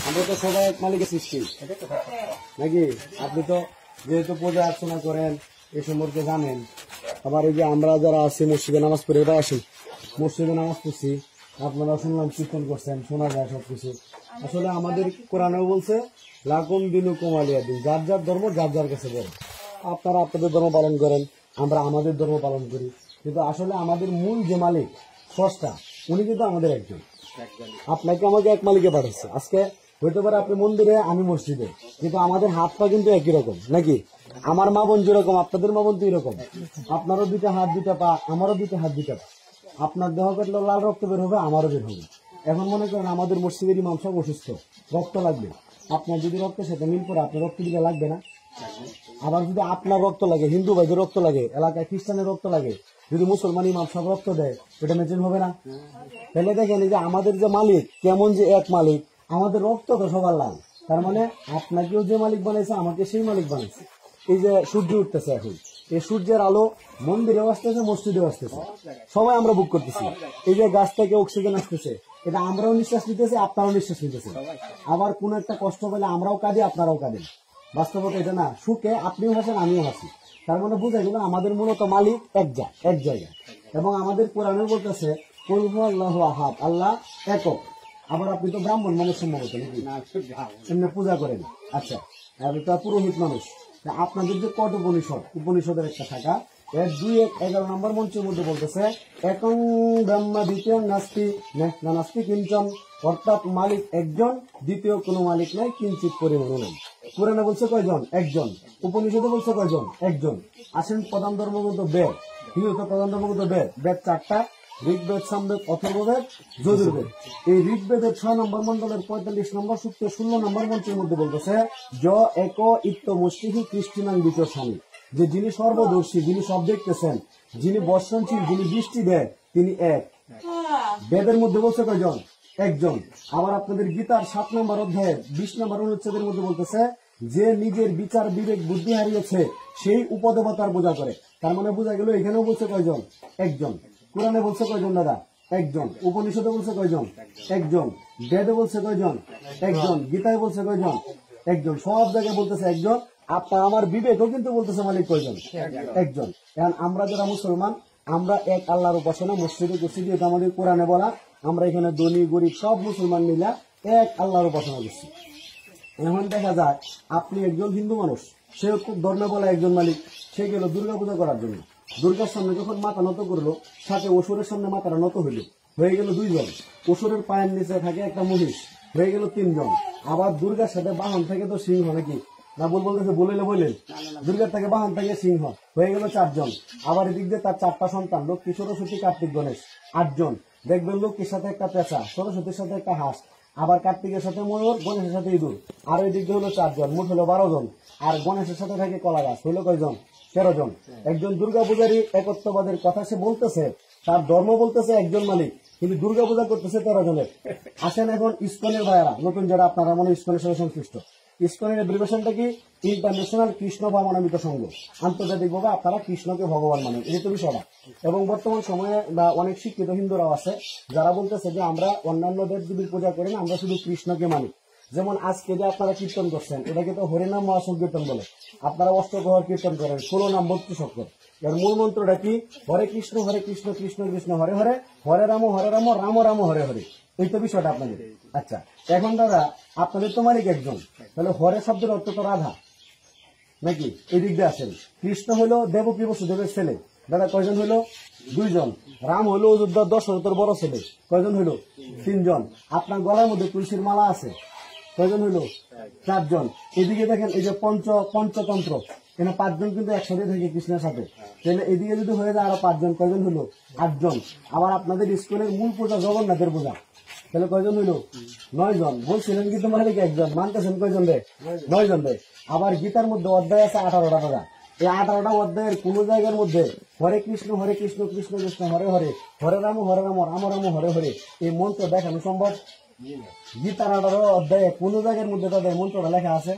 আমরা তো সবাই এক মালিকের সৃষ্টি নাকি? আপনি তো যেহেতু পূজা অর্চনা করেন এই সম্পর্কে জানেন। আবার এই যে আমরা যারা আছি মসজিদে নামাজ পড়ে এবার আসি, মসজিদে নামাজ পড়ছি, আপনারা শুনলাম কীর্তন করছেন, শোনা যায় সবকিছু। আসলে আমাদের কোরআনেও বলছে লাকুম দিনুকুম ওয়ালিয়া দিন, যার যার ধর্ম যার যার কাছে বলে। আপনারা আপনাদের ধর্ম পালন করেন, আমরা আমাদের ধর্ম পালন করি, কিন্তু আসলে আমাদের মূল যে মালিক স্রষ্টা উনি কিন্তু আমাদের একজন। আপনাকে আমাকে এক মালিকে পাঠাচ্ছে। আজকে হইতে পারে আপনি মন্দিরে, আমি মসজিদে, কিন্তু আমাদের হাত পা কিন্তু একই রকম নাকি? আমার মা বোন যেরকম আপনাদের মা বোন তো এরকম। আপনারও দুইটা হাত দুইটা পা, আমারও দুইটা হাত দুইটা পা। আপনার দেহ কাটলে লাল রক্ত বের হবে, আমারও বের হবে। এখন মনে করেন আমাদের মসজিদের ইমাম সাহেব অসুস্থ, রক্ত লাগবে। আপনার যদি রক্তের সাথে মিল করে আপনার রক্ত দিলে লাগবে না? আবার যদি আপনার রক্ত লাগে, হিন্দু ভাইদের রক্ত লাগে, এলাকায় খ্রিস্টানের রক্ত লাগে, যদি মুসলমান ইমাম সাহেব রক্ত দেয়, এটা মেনটেন হবে না? তাহলে দেখেন এই যে আমাদের যে মালিক কেমন যে এক মালিক, আমাদের রক্ত তো সবার লাল। তার মানে আপনাকেও যে মালিক বানাইছে আমাকে সেই মালিক বানাইছে। এই যে সূর্য উঠতেছে এখন, এই সূর্যের আলো মন্দিরেও আসতেছে, মসজিদেও আসতেছে, সবাই আমরা বুক করতেছি। এই যে গাছ থেকে অক্সিজেন আসতেছে, এটা আমরাও নিঃশ্বাস নিতেছি, আপনারাও নিঃশ্বাস নিতেছে। আবার কোন একটা কষ্ট পেলে আমরাও কাঁদি, আপনারাও কাঁদেন। বাস্তবতা এটা না? সুখে আপনিও হাসেন, আমিও হাসি। তার মানে বুঝা গেল আমাদের মূলত মালিক এক জায়গা। এবং আমাদের কোরআনে বলতেছে কুল হু আল্লাহু আহাদ, আল্লাহ একক। আবার আপনি তো ব্রাহ্মণ মানুষ সম্ভবত নাকি? এমনি পূজা করেন। আচ্ছা, এটা পুরোহিত মানুষ। আপনাদের যে কট উপনিষদের একটা শাখা, এর 2:11 নম্বর মঞ্চের মধ্যে বলতেছে একং ব্রহ্মা দ্বিতীয় নাস্তি নাস্তি কিঞ্চন, অর্থাৎ মালিক একজন, দ্বিতীয় কোনো মালিক নাই, কিঞ্চিত পরিমাণ নাই। কোরআনে বলছে কয়জন? একজন। উপনিষদে বলছে কয়জন? একজন। আসেন প্রধান ধর্মগ্রন্থ বেদ, হিন্দুত্ব প্রধান ধর্মগ্রন্থ বেদ, বেদ 4টা, ঋগ্বেদ, সামবেদ, অথর্ববেদ, যজুর্বেদ। এই ঋগ্বেদের 6 নম্বর মন্ডলের 45 নম্বর সূক্ত 16 নম্বর মন্ত্রের মধ্যে বলতেছে য এক ইত্য মুষ্টিহি কৃষ্টিনাং বিচস্বামী, যে যিনি সর্বদর্শী, যিনি সব দেখতেছেন, যিনি বর্ষণশীল, যিনি বৃষ্টি দেয়, তিনি এক। বেদের মধ্যে বলছে কয়জন? একজন। আবার আপনাদের গীতার 7 নম্বর অধ্যায়ের 20 নম্বর অনুচ্ছেদের মধ্যে বলতেছে যে নিজের বিচার বিবেক বুদ্ধি হারিয়েছে সেই উপদেবতার পূজা করে। তার মানে বোঝা গেল এখানেও বলছে কয়জন? একজন। কোরআনে বলছে কয়জন দাদা? একজন। উপনিষদে বলছে কয়জন? একজন। বেদে বলছে কয়জন? একজন। গীতায় বলছে কয়জন? একজন। সব জায়গায় বলতেছে একজন। আপনার আমার বিবেকও কিন্তু বলতেছে মালিক কয়জন? একজন। এখন আমরা যারা মুসলমান, আমরা এক আল্লাহর উপাসনা মসজিদে করছি, যেহেতু আমাদের কোরআনে বলা, আমরা এখানে ধনী গরিব সব মুসলমান মিলা এক আল্লাহর উপাসনা করছি। এখন দেখা যায় আপনি একজন হিন্দু মানুষ, সে ধর্মে বলা একজন মালিক, সে গেল দুর্গা পূজা করার জন্য। দুর্গার সামনে যখন মাথা নত করলো, সাথে অসুরের সামনে মাথাটা নত হইল, হয়ে গেল 2 জন। অসুরের পায়ের নিচে থাকে একটা মহিষ, হয়ে গেল 3 জন। আবার দুর্গার সাথে বাহন থেকে তো সিংহ নাকি? না বলতেছে বললেন দুর্গার থেকে বাহন থেকে সিংহ, হয়ে গেল 4 জন। আবার এদিক দিয়ে তার 4টা সন্তান, লক্ষ্মী, সরস্বতী, কার্তিক, গণেশ, 8 জন। দেখবেন লক্ষ্মীর সাথে একটা পেঁচা, সরস্বতীর সাথে একটা হাঁস, আবার কার্তিকের সাথে ময়ূর, গণেশের সাথে ইঁদুর। আর ওই দিক দিয়ে হলো 4 জন, মোট হলো 12 জন। আর গণেশের সাথে থাকে কলা গাছ, হইলো কয়জন? 13 জন। একজন দুর্গা পূজারী একত্ববাদের কথা সে বলতেছে, তার ধর্ম বলতেছে একজন মালিক, কিন্তু দুর্গা পূজা করতেছে 13 জনের। আসেন এখন ইসকনের ভাইয়ারা, নতুন যারা আপনারা মনে ইসকনের সাথে সংশ্লিষ্ট, ইসকনের এব্রিভিয়েশনটা কি? ইন্টারন্যাশনাল কৃষ্ণ ভাবনামিত সংঘ। আন্তর্জাতিকভাবে আপনারা কৃষ্ণকে ভগবান মানেন, এই তো বিষয়টা। এবং বর্তমান সময়ে বা অনেক শিক্ষিত হিন্দুরাও আছে যারা বলতেছে যে আমরা অন্যান্য দেবদেবীর পূজা করি না, আমরা শুধু কৃষ্ণকে মানি। যেমন আজকে যে আপনারা কীর্তন করছেন, এটাকে তো হরিনাম মহাসংকীর্তন বলে। আপনারা অষ্টপ্রহর কীর্তন করেন, 16 নাম 32 অক্ষর। এর মূল মন্ত্রটা কি? হরে কৃষ্ণ কৃষ্ণ কৃষ্ণ হরে হরে, হরে রাম রাম রাম হরে হরে। এই তো বিষয়টা আপনাদের। আচ্ছা, এখন দাদা আপনাদের তো মালিক একজন, তাহলে হরে শব্দের অর্থ তো রাধা নাকি? এই দিক দিয়ে আসেন। কৃষ্ণ হলো দেবকী বসুদেবের ছেলে, দাদা কয়জন হইলো? 2 জন। রাম হলো অযোধ্যার দশরথের বড় ছেলে, কয়জন হইলো? 3 জন। আপনার গলার মধ্যে তুলসীর মালা আছে, কয়জন হইলো? 4 জন। এদিকে দেখেন এই যে পঞ্চতন্ত্র, এখানে 5 জন কিন্তু একসাথে থাকে কৃষ্ণের সাথে। তাহলে এদিকে যদি হয়ে যায় আরো 5 জন, কয়জন হইলো? 8 জন। আবার আপনাদের স্কুলের মূল পূজা জগন্নাথের পূজা, তাহলে কয়জন হইলো? 9 জন। বলছিলেন কিন্তু মালিক একজন, মানতেছেন কয়জন রে? 9 জন রে। আবার গীতার মধ্যে অধ্যায় আছে 18টা দাদা। এই 18টা অধ্যায়ের কোন জায়গার মধ্যে হরে কৃষ্ণ কৃষ্ণ কৃষ্ণ হরে হরে, হরে রাম রাম রাম হরে হরে এই মন্ত্র দেখানো সম্ভব? গীতার 18 অধ্যায়ে কোন জায়গার মধ্যে তাদের মন্ত্রটা লেখা আছে?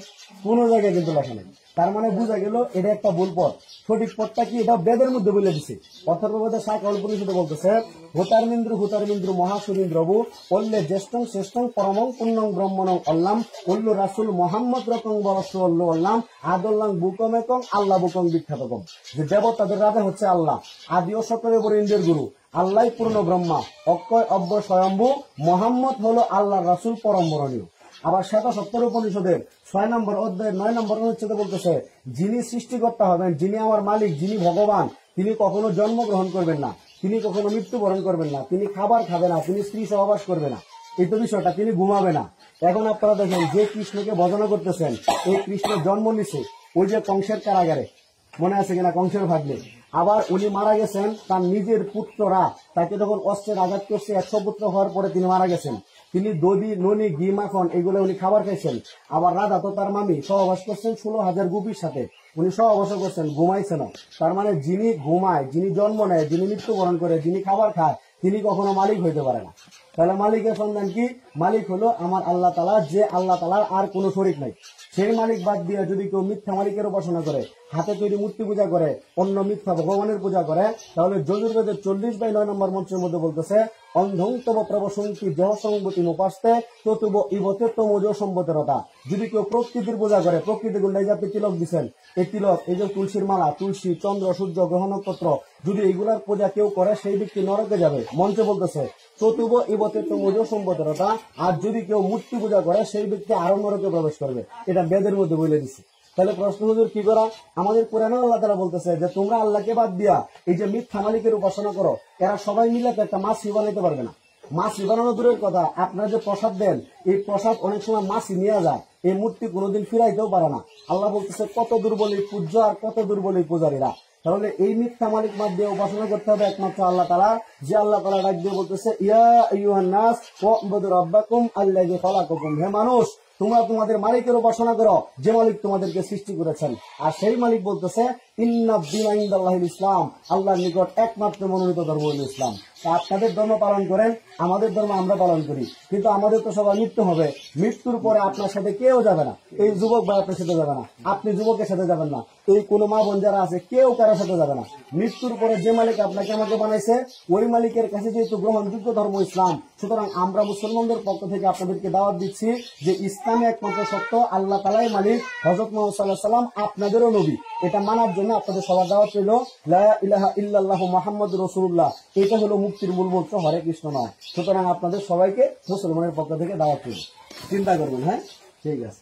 কোন জায়গায় কিন্তু লেখা নেই। তার মানে বোঝা গেল এটা একটা ভুল পথ। সঠিক পথটা কি, এটা বেদের মধ্যে বলে দিছে। অথর্ববেদে শাকল পরিষদে বলতেছে হুতারমিন্দ্রু মহাসুরিন্দ্রবু অল্লে জ্যেষ্ঠং শ্রেষ্ঠং পরমং পুণ্যং ব্রহ্মণং অল্লাম অল্লু রাসুল মোহাম্মদ রকং বরস্য অল্লু অল্লাম আদল্লাং বুকমেকং আল্লাহ বুকং বিখ্যাতকম। যে দেবতাদের রাজা হচ্ছে আল্লাহ, আদি ও সকলের উপর ইন্দ্রের গুরু, আল্লাহ পূর্ণ ব্রহ্মা, অক্ষয় অব্যয় স্বয়ম্ভু, মোহাম্মদ হলো আল্লাহ রাসুল পরম বরণীয়। আবার ৭৭ উপনিষদের ৬ নম্বর অধ্যায়ের ৯ নম্বর অনুচ্ছেদে বলতেছে, যিনি সৃষ্টিকর্তা হবেন, যিনি আমার মালিক, যিনি ভগবান, তিনি কখনো জন্মগ্রহণ করবেন না, তিনি কখনো মৃত্যুবরণ করবেন না, তিনি খাবার খাবে না, তিনি স্ত্রী সহবাস করবে না, এই তো বিষয়টা, তিনি ঘুমাবে না। এখন আপনারা দেখেন, যে কৃষ্ণকে ভজনা করতেছেন, এই কৃষ্ণ জন্ম নিছে ওই যে কংসের কারাগারে, মনে আছে কিনা, কংসের ভাগ্নে। আবার উনি মারা গেছেন, তার নিজের পুত্ররা তাকে যখন অস্ত্রের আঘাত করছে, ১০০ পুত্র হওয়ার পরে তিনি মারা গেছেন। তিনি দধি ননি ঘি মাখন এগুলো উনি খাবার খাইছেন। আবার রাধা তো তার মামি সহবাস করছেন ১৬,০০০ গোপীর সাথে, উনি সহবাস করছেন, ঘুমাইছেন। তার মানে যিনি ঘুমায়, যিনি জন্ম নেয়, যিনি মৃত্যুবরণ করে, যিনি খাবার খায়, তিনি কখনো মালিক হইতে পারে না। তাহলে মালিকের সন্ধান কি? মালিক হলো আমার আল্লাহ তাআলা, যে আল্লাহ তাআলার আর কোনো শরীক নাই। সেই মালিক বাদ দিয়ে যদি কেউ মিথ্যা মালিকের উপাসনা করে, হাতে তৈরি মূর্তি পূজা করে, অন্য মিথ্যা ভগবানের পূজা করে, তাহলে যজুর্বেদের 40/9 নম্বর মন্ত্রের মধ্যে বলতেছে, অন্ধং তব প্রবসন্তি দেহ সংগতি উপাস্তে ততুব ইবতে তমোজ সম্বতেরতা। যদি কেউ প্রকৃতির পূজা করে, প্রকৃতি গুন্ডাই যাতে তিলক দিচ্ছেন, এই তিলক, এই যে তুলসীর মালা, তুলসী, চন্দ্র, সূর্য, গ্রহ নক্ষত্র, যদি এগুলার পূজা কেউ করে, সেই ব্যক্তি নরকে যাবে। মন্ত্রে বলতেছে চতুব ইবতে তমোজ সম্বতেরতা। আর যদি কেউ মূর্তি পূজা করে, সেই ব্যক্তি আরো নরকে প্রবেশ করবে। এটা বেদের মধ্যে বলে দিচ্ছে। তাহলে প্রশ্ন হুজুর কি করা? আমাদের কোরআনে আল্লাহ তাআলা বলতেছে যে তোমরা আল্লাহকে বাদ দিয়া এই যে মিথ্যা মালিকের উপাসনা করো, এরা সবাই মিলে তো একটা মাছি বানাইতে পারবে না। মাছি বানানো দূরের কথা, আপনারা যে প্রসাদ দেন, এই প্রসাদ অনেক সময় মাছি নিয়ে যায়, এই মূর্তি কোনোদিন ফিরাইতেও পারে না। আল্লাহ বলতেছে কত দুর্বল এই পূজ্য আর কত দুর্বল এই পূজারীরা। তাহলে এই মিথ্যা মালিক বাদ দিয়ে উপাসনা করতে হবে একমাত্র আল্লাহ তাআলা, যে আল্লাহ তাআলা ডাক দিয়ে বলতেছে ইয়া আইয়ুহান নাস ওয়া'বুদু রাব্বাকুম আল্লাযী খালাকাকুম। হে মানুষ, তোমরা তোমাদের মালিকের উপাসনা করো, যে মালিক তোমাদেরকে সৃষ্টি করেছেন। আর সেই মালিক বলতেছে ইন্নাদ দীনা ইনদাল্লাহিল ইসলাম, আল্লাহর নিকট একমাত্র মনোনীত ধর্ম হল ইসলাম। আপনাদের ধর্ম পালন করেন, আমাদের ধর্ম আমরা পালন করি, কিন্তু আমাদের তো সবার মৃত্যু হবে। মৃত্যুর পরে আপনার সাথে কেউ যাবে না। এই যুবক ভাই আপনার সাথে যাবে না, আপনি যুবকের সাথে যাবেন না, এই কোনো মা বোন যারা আছে কেউ কারোর সাথে যাবে না। মৃত্যুর পরে যে মালিক আপনাকে আমাকে বানাইছে, ওই মালিকের কাছে যেহেতু গ্রহণযোগ্য ধর্ম ইসলাম, সুতরাং আমরা মুসলমানদের পক্ষ থেকে আপনাদেরকে দাওয়াত দিচ্ছি যে ইসলামে একমাত্র সত্য আল্লাহ তাআলাই মালিক, হযরত মুহাম্মদ সাল্লাল্লাহু আলাইহি ওয়াসাল্লাম আপনাদেরও নবী। এটা মানার জন্য আপনাদের সবার দাওয়াত রইল লা ইলাহা ইল্লাল্লাহু মুহাম্মাদুর রাসূলুল্লাহ। এটা হলো মুক্তির মূল মন্ত্র, হরে কৃষ্ণ নয়। সুতরাং আপনাদের সবাইকে মুসলমানের পক্ষ থেকে দাওয়াত রইল, চিন্তা করবেন। হ্যাঁ, ঠিক আছে।